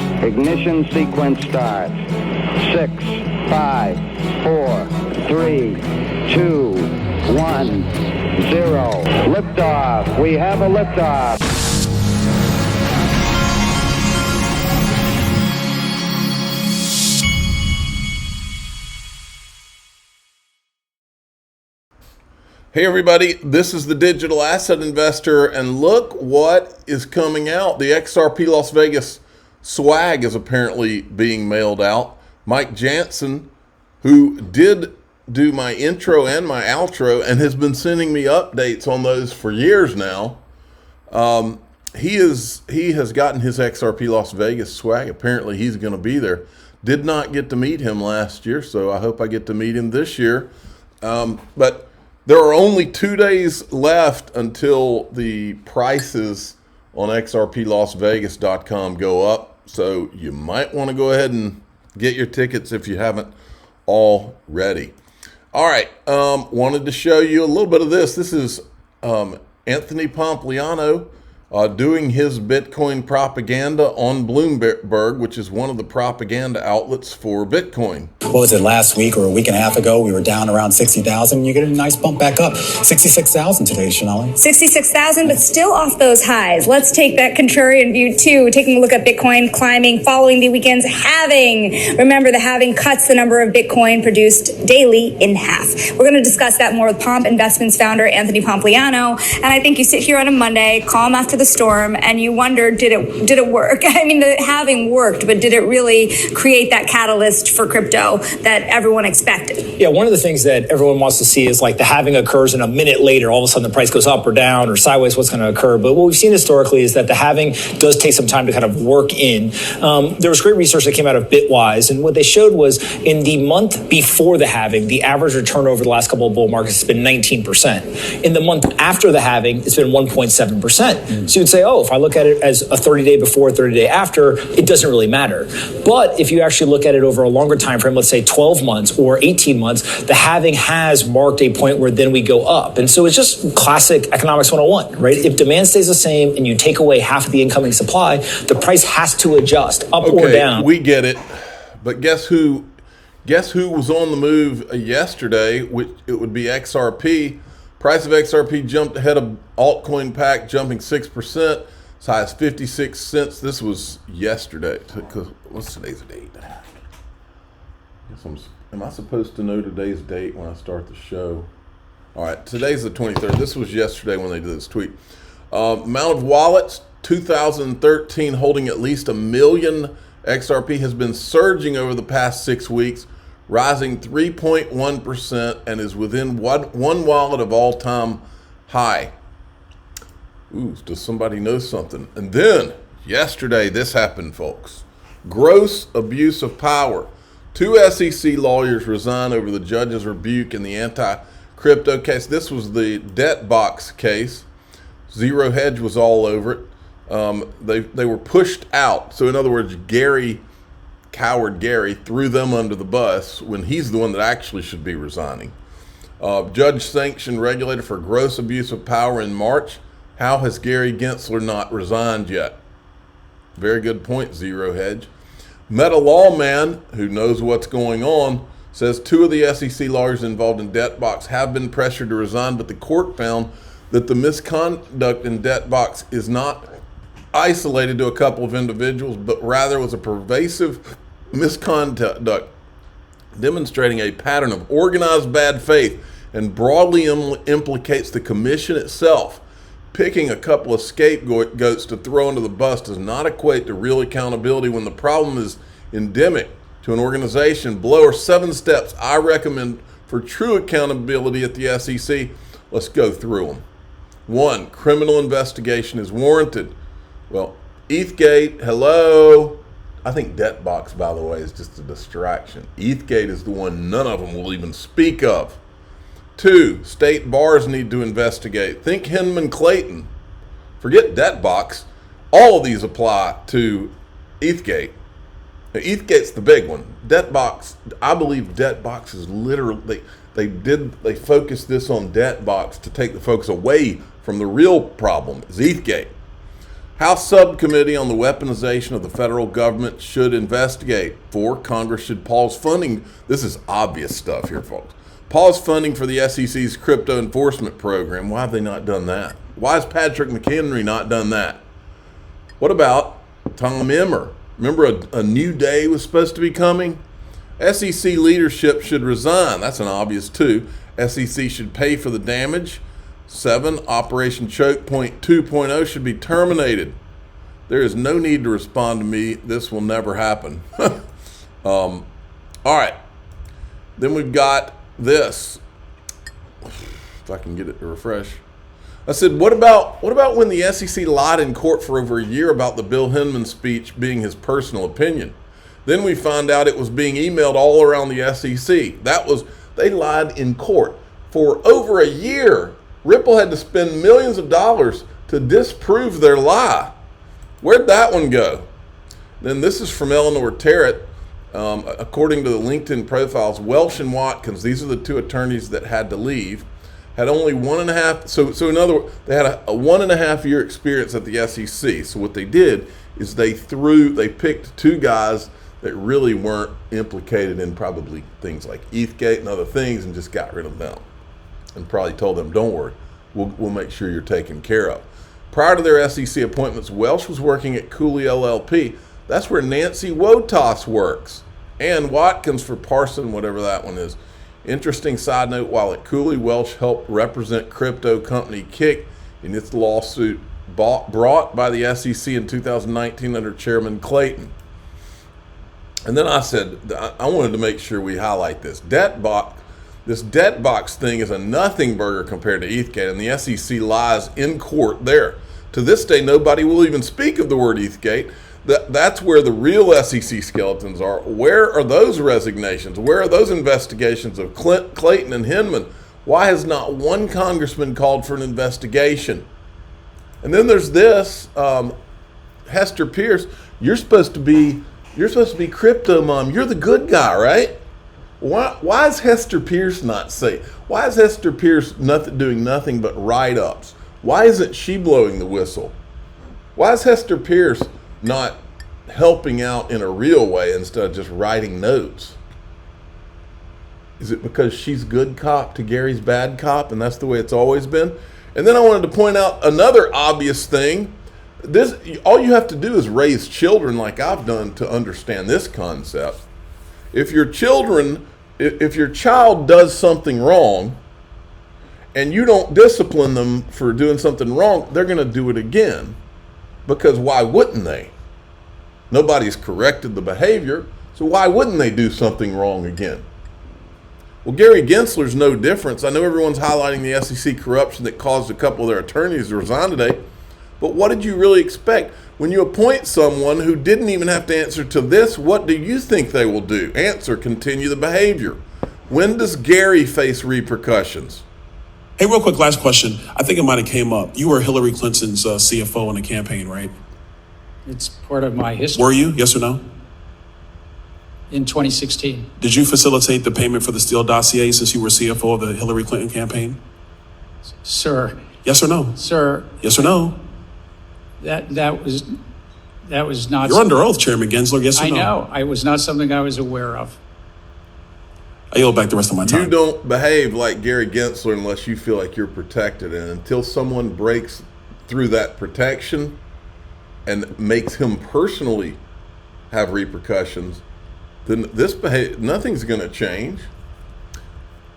Ignition sequence start. 6, 5, 4, 3, 2, 1, 0. Liftoff. We have a liftoff. Hey everybody, this is the Digital Asset Investor, and look what is coming out. The XRP Las Vegas swag is apparently being mailed out. Mike Jansen, who did do my intro and my outro and has been sending me updates on those for years now, he has gotten his XRP Las Vegas swag. Apparently he's going to be there. Did not get to meet him last year, so I hope I get to meet him this year. But there are only 2 days left until the prices on XRPLasVegas.com go up. So you might want to go ahead and get your tickets if you haven't already. All right. Wanted to show you a little bit of this. This is Anthony Pompliano doing his Bitcoin propaganda on Bloomberg, which is one of the propaganda outlets for Bitcoin. What was it, last week or a week and a half ago? We were down around 60,000. You get a nice bump back up. 66,000 today, Shonali. 66,000, but still off those highs. Let's take that contrarian view too. Taking a look at Bitcoin climbing following the weekend's halving. Remember, the halving cuts the number of Bitcoin produced daily in half. We're going to discuss that more with Pomp Investments founder Anthony Pompliano. And I think you sit here on a Monday, calm after the storm, and you wonder, did it work? I mean, the halving worked, but did it really create that catalyst for crypto that everyone expected? Yeah, one of the things that everyone wants to see is like the halving occurs and a minute later, all of a sudden the price goes up or down or sideways, what's going to occur. But what we've seen historically is that the halving does take some time to kind of work in. There was great research that came out of Bitwise, and what they showed was in the month before the halving, the average return over the last couple of bull markets has been 19%. In the month after the halving, it's been 1.7%. So you'd say, oh, if I look at it as a 30-day before, 30-day after, it doesn't really matter. But if you actually look at it over a longer time frame, let's say 12 months or 18 months, the halving has marked a point where then we go up. And so it's just classic economics 101, right? If demand stays the same and you take away half of the incoming supply, the price has to adjust up or down. We get it. But guess who was on the move yesterday? Which it would be XRP. Price of XRP jumped ahead of altcoin pack, jumping 6%, as high as 56 cents. This was yesterday. What's today's date? Am I supposed to know today's date when I start the show? All right, today's the 23rd. This was yesterday when they did this tweet. Amount of wallets, 2013, holding at least 1 million XRP has been surging over the past 6 weeks, rising 3.1% and is within one wallet of all-time high. Ooh, does somebody know something? And then, yesterday, this happened, folks. Gross abuse of power. 2 SEC lawyers resign over the judge's rebuke in the anti-crypto case. This was the debt box case. Zero Hedge was all over it. They were pushed out. So in other words, Coward Gary threw them under the bus when he's the one that actually should be resigning. Judge sanctioned regulator for gross abuse of power in March. How has Gary Gensler not resigned yet? Very good point, Zero Hedge. Meta lawman, who knows what's going on, says 2 of the SEC lawyers involved in DebtBox have been pressured to resign, but the court found that the misconduct in DebtBox is not isolated to a couple of individuals, but rather was a pervasive misconduct demonstrating a pattern of organized bad faith and broadly implicates the commission itself. Picking a couple of scapegoats to throw under the bus does not equate to real accountability when the problem is endemic to an organization. Below are 7 steps I recommend for true accountability at the SEC. Let's go through them. 1, criminal investigation is warranted. Well, Ethgate, hello. I think DebtBox, by the way, is just a distraction. Ethgate is the one none of them will even speak of. 2, state bars need to investigate. Think Hinman Clayton. Forget DebtBox. All of these apply to Ethgate. Now, Ethgate's the big one. DebtBox, I believe DebtBox is literally, they focused this on DebtBox to take the focus away from the real problem, is Ethgate. House Subcommittee on the Weaponization of the Federal Government should investigate. 4, Congress should pause funding. This is obvious stuff here, folks. Pause funding for the SEC's crypto enforcement program. Why have they not done that? Why has Patrick McHenry not done that? What about Tom Emmer? Remember a new day was supposed to be coming? SEC leadership should resign. That's an obvious 2. SEC should pay for the damage. 7, Operation Choke Point 2.0 should be terminated. There is no need to respond to me. This will never happen. All right. Then we've got this. If I can get it to refresh. I said, what about when the SEC lied in court for over a year about the Bill Hinman speech being his personal opinion? Then we find out it was being emailed all around the SEC. They lied in court for over a year. Ripple had to spend millions of dollars to disprove their lie. Where'd that one go? Then this is from Eleanor Terrett. According to the LinkedIn profiles, Welch and Watkins, these are the 2 attorneys that had to leave, had only 1.5. So in other words, they had a 1.5 year experience at the SEC. So what they did is they picked 2 guys that really weren't implicated in probably things like Ethgate and other things, and just got rid of them. And probably told them, don't worry, we'll make sure you're taken care of. Prior to their SEC appointments, Welch was working at Cooley LLP. That's where Nancy Wotas works. And Watkins for Parson, whatever that one is. Interesting side note, while at Cooley, Welch helped represent crypto company Kick in its lawsuit brought by the SEC in 2019 under Chairman Clayton. And then I said, I wanted to make sure we highlight this. This debt box thing is a nothing burger compared to Ethgate, and the SEC lies in court there. To this day, nobody will even speak of the word Ethgate. That's where the real SEC skeletons are. Where are those resignations? Where are those investigations of Clayton and Hinman? Why has not one congressman called for an investigation? And then there's this, Hester Pierce. You're supposed to be crypto mom. You're the good guy, right? Why is Hester Pierce not safe? Why is Hester Pierce doing nothing but write-ups? Why isn't she blowing the whistle? Why is Hester Pierce not helping out in a real way instead of just writing notes? Is it because she's good cop to Gary's bad cop, and that's the way it's always been? And then I wanted to point out another obvious thing. All you have to do is raise children like I've done to understand this concept. If your child does something wrong and you don't discipline them for doing something wrong, they're going to do it again. Because why wouldn't they? Nobody's corrected the behavior, so why wouldn't they do something wrong again? Well, Gary Gensler's no difference. I know everyone's highlighting the SEC corruption that caused a couple of their attorneys to resign today, but what did you really expect? When you appoint someone who didn't even have to answer to this, what do you think they will do? Answer, continue the behavior. When does Gary face repercussions? Hey, real quick, last question. I think it might have came up. You were Hillary Clinton's CFO in the campaign, right? It's part of my history. Were you? Yes or no? In 2016. Did you facilitate the payment for the Steele dossier since you were CFO of the Hillary Clinton campaign? Sir. Yes or no? Sir. Yes or no? That was not. You're under oath, Chairman Gensler. Yes or no? I know. I was not something I was aware of. I yield back the rest of my time. You don't behave like Gary Gensler unless you feel like you're protected. And until someone breaks through that protection and makes him personally have repercussions, then nothing's going to change.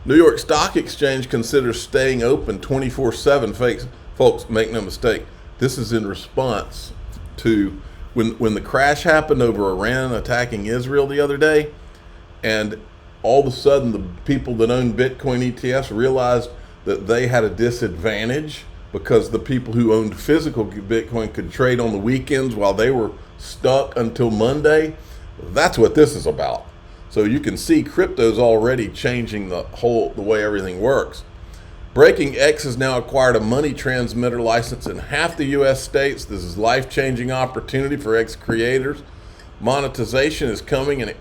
New York Stock Exchange considers staying open 24/7. Folks, make no mistake. This is in response to when the crash happened over Iran attacking Israel the other day, and all of a sudden the people that own Bitcoin ETFs realized that they had a disadvantage because the people who owned physical Bitcoin could trade on the weekends while they were stuck until Monday. That's what this is about. So you can see crypto's already changing the way everything works. Breaking X has now acquired a money transmitter license in half the U.S. states. This is life-changing opportunity for X creators. Monetization is coming, and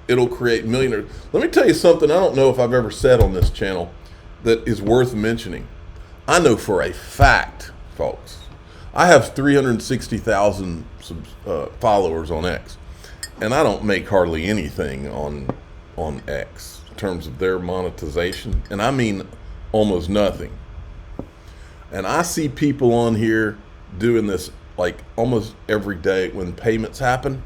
it'll create millionaires. Let me tell you something I don't know if I've ever said on this channel that is worth mentioning. I know for a fact, folks, I have 360,000 followers on X, and I don't make hardly anything on X in terms of their monetization, and I mean almost nothing. And I see people on here doing this like almost every day when payments happen.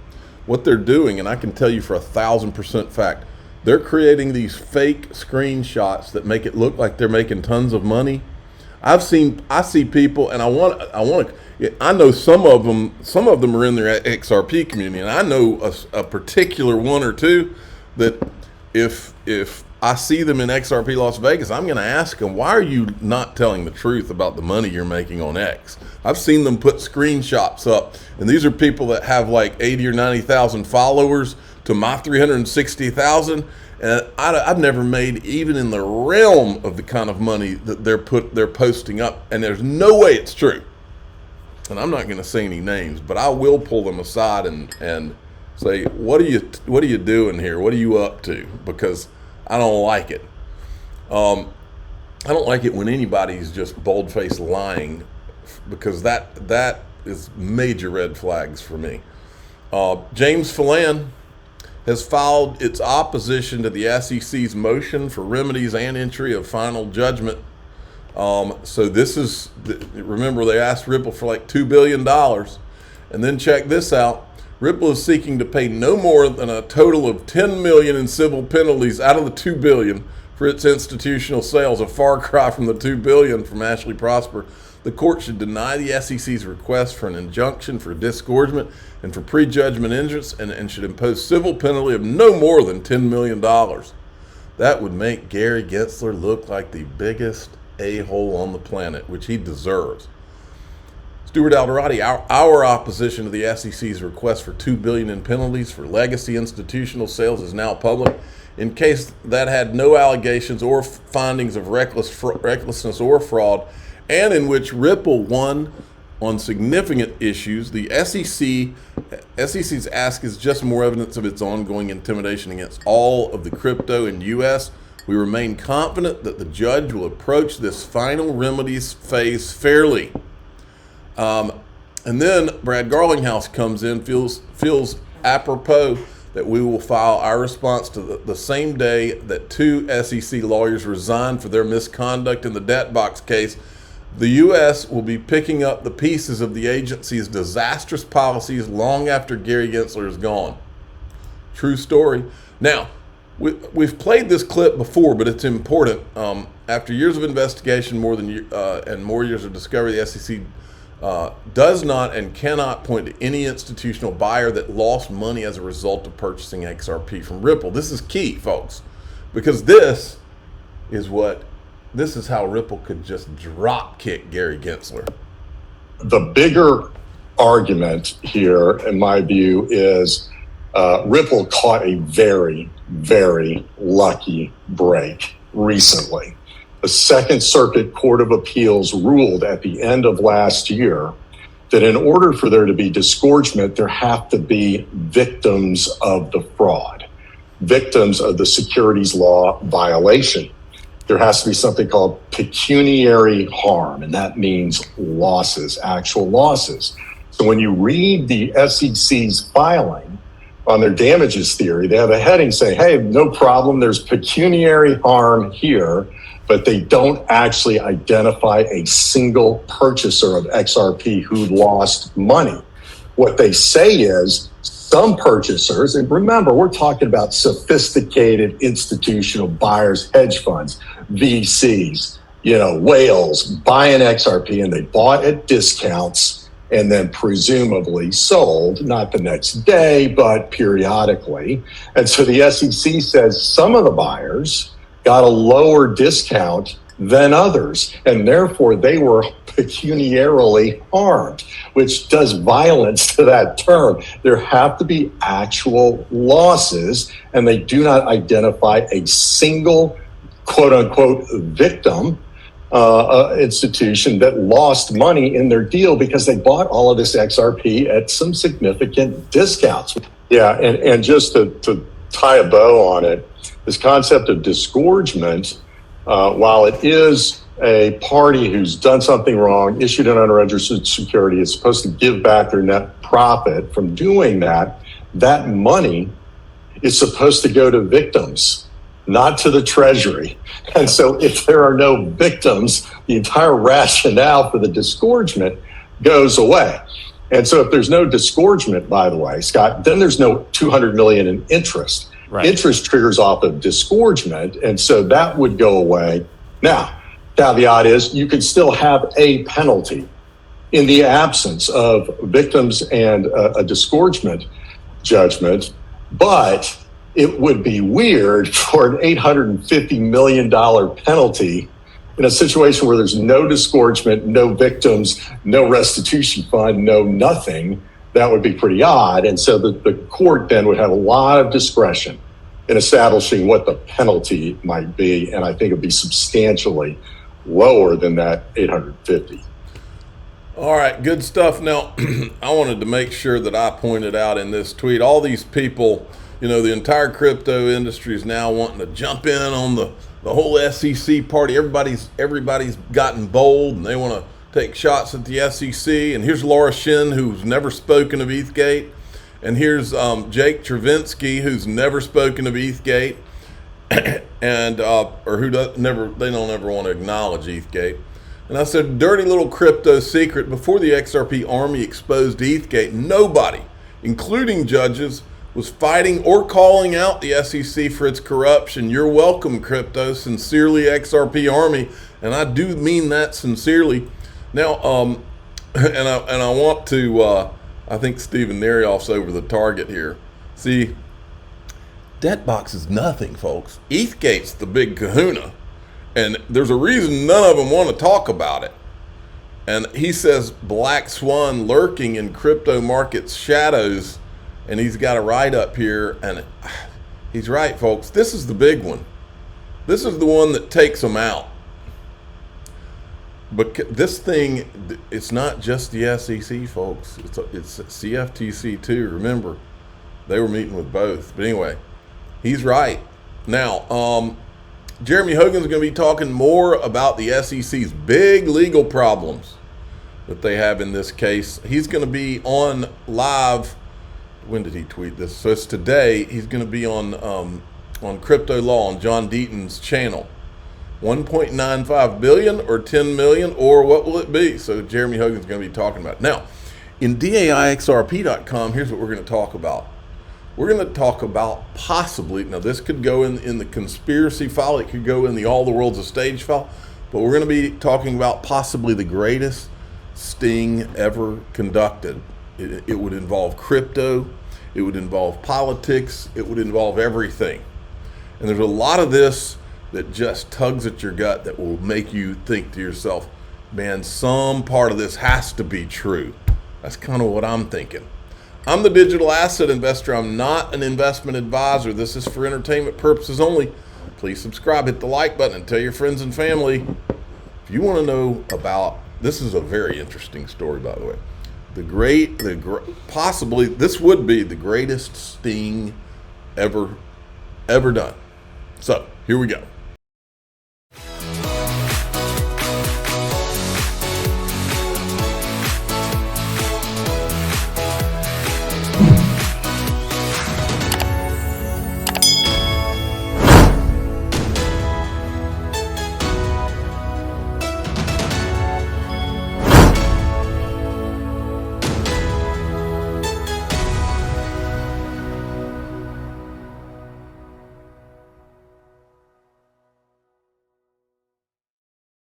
What they're doing, and I can tell you for 1,000% fact, they're creating these fake screenshots that make it look like they're making tons of money. I see people, and I know some of them are in their XRP community, and I know a particular one or two that if I see them in XRP Las Vegas, I'm going to ask them, why are you not telling the truth about the money you're making on X? I've seen them put screenshots up, and these are people that have like 80 or 90,000 followers to my 360,000, and I've never made even in the realm of the kind of money that they're posting up, and there's no way it's true. And I'm not going to say any names, but I will pull them aside and say, what are you doing here? What are you up to? Because I don't like it. I don't like it when anybody's just bold-faced lying, because that is major red flags for me. James Phelan has filed its opposition to the SEC's motion for remedies and entry of final judgment. So this is, remember they asked Ripple for like $2 billion. And then check this out. Ripple is seeking to pay no more than a total of $10 million in civil penalties out of the $2 billion for its institutional sales, a far cry from the $2 billion from Ashley Prosper. The court should deny the SEC's request for an injunction for disgorgement and for prejudgment interest, and should impose civil penalty of no more than $10 million. That would make Gary Gensler look like the biggest a-hole on the planet, which he deserves. Stuart Alderati, our opposition to the SEC's request for $2 billion in penalties for legacy institutional sales is now public. In case that had no allegations or findings of recklessness or fraud, and in which Ripple won on significant issues, the SEC's ask is just more evidence of its ongoing intimidation against all of the crypto in U.S. We remain confident that the judge will approach this final remedies phase fairly. And then Brad Garlinghouse comes in, feels apropos that we will file our response to the same day that 2 SEC lawyers resigned for their misconduct in the debt box case. The U.S. will be picking up the pieces of the agency's disastrous policies long after Gary Gensler is gone. True story. Now, we've played this clip before, but it's important. After years of investigation, and more years of discovery, the SEC does not and cannot point to any institutional buyer that lost money as a result of purchasing XRP from Ripple. This is key, folks, because this is how Ripple could just drop kick Gary Gensler. The bigger argument here, in my view, is Ripple caught a very, very lucky break recently. The Second Circuit Court of Appeals ruled at the end of last year that in order for there to be disgorgement, there have to be victims of the fraud, victims of the securities law violation. There has to be something called pecuniary harm, and that means losses, actual losses. So when you read the SEC's filing on their damages theory, they have a heading saying, hey, no problem, there's pecuniary harm here, but they don't actually identify a single purchaser of XRP who lost money. What they say is some purchasers, and remember, we're talking about sophisticated institutional buyers, hedge funds, VCs, whales buying XRP, and they bought at discounts and then presumably sold, not the next day, but periodically. And so the SEC says some of the buyers got a lower discount than others, and therefore they were pecuniarily harmed, which does violence to that term. There have to be actual losses, and they do not identify a single quote-unquote victim institution that lost money in their deal because they bought all of this XRP at some significant discounts. Yeah, and just to tie a bow on it, this concept of disgorgement, while it is a party who's done something wrong, issued an unregistered security, is supposed to give back their net profit from doing that. That money is supposed to go to victims, not to the Treasury. And so if there are no victims, the entire rationale for the disgorgement goes away. And so if there's no disgorgement, by the way, Scott, then there's no 200 million in interest. Right. Interest triggers off of disgorgement, and so that would go away. Now, caveat is you could still have a penalty in the absence of victims and a disgorgement judgment, but it would be weird for an $850 million penalty in a situation where there's no disgorgement, no victims, no restitution fund, no nothing. That would be pretty odd. And so the court then would have a lot of discretion in establishing what the penalty might be. And I think it'd be substantially lower than that 850. All right, good stuff. Now, I wanted to make sure that I pointed out in this tweet, all these people, you know, the entire crypto industry is now wanting to jump in on the whole SEC party. Everybody's gotten bold and they want to take shots at the SEC. And here's Laura Shin, who's never spoken of Ethgate. And here's Jake Travinsky, who's never spoken of Ethgate, and they don't ever want to acknowledge Ethgate. And I said, dirty little crypto secret, before the XRP army exposed Ethgate, nobody, including judges, was fighting or calling out the SEC for its corruption. You're welcome, crypto. Sincerely, XRP army. And I do mean that sincerely. Now, and I want to, I think Stephen Narioff's over the target here. See, Debtbox is nothing, folks. Ethgate's the big kahuna. And there's a reason none of them want to talk about it. And he says black swan lurking in crypto markets shadows. And he's got a write-up here. And he's right, folks. This is the big one. This is the one that takes them out. But this thing, it's not just the SEC, folks. It's CFTC too. Remember, they were meeting with both. But anyway, he's right. Now, Jeremy Hogan's going to be talking more about the SEC's big legal problems that they have in this case. He's going to be on live. When did he tweet this? So it's today. He's going to be on Crypto Law on John Deaton's channel. 1.95 billion or 10 million, or what will it be? So Jeremy Hogan's going to be talking about it. Now, in DAIXRP.com, here's what we're going to talk about. We're going to talk about possibly, now this could go in the conspiracy file, it could go in the All the World's a Stage file, but we're going to be talking about possibly the greatest sting ever conducted. It would involve crypto, it would involve politics, it would involve everything. And there's a lot of this that just tugs at your gut that will make you think to yourself, man, some part of this has to be true. That's kind of what I'm thinking. I'm the digital asset investor. I'm not an investment advisor. This is for entertainment purposes only. Please subscribe, hit the like button, and tell your friends and family. If you want to know about, this is a very interesting story, by the way. Possibly, this would be the greatest sting ever done. So, here we go.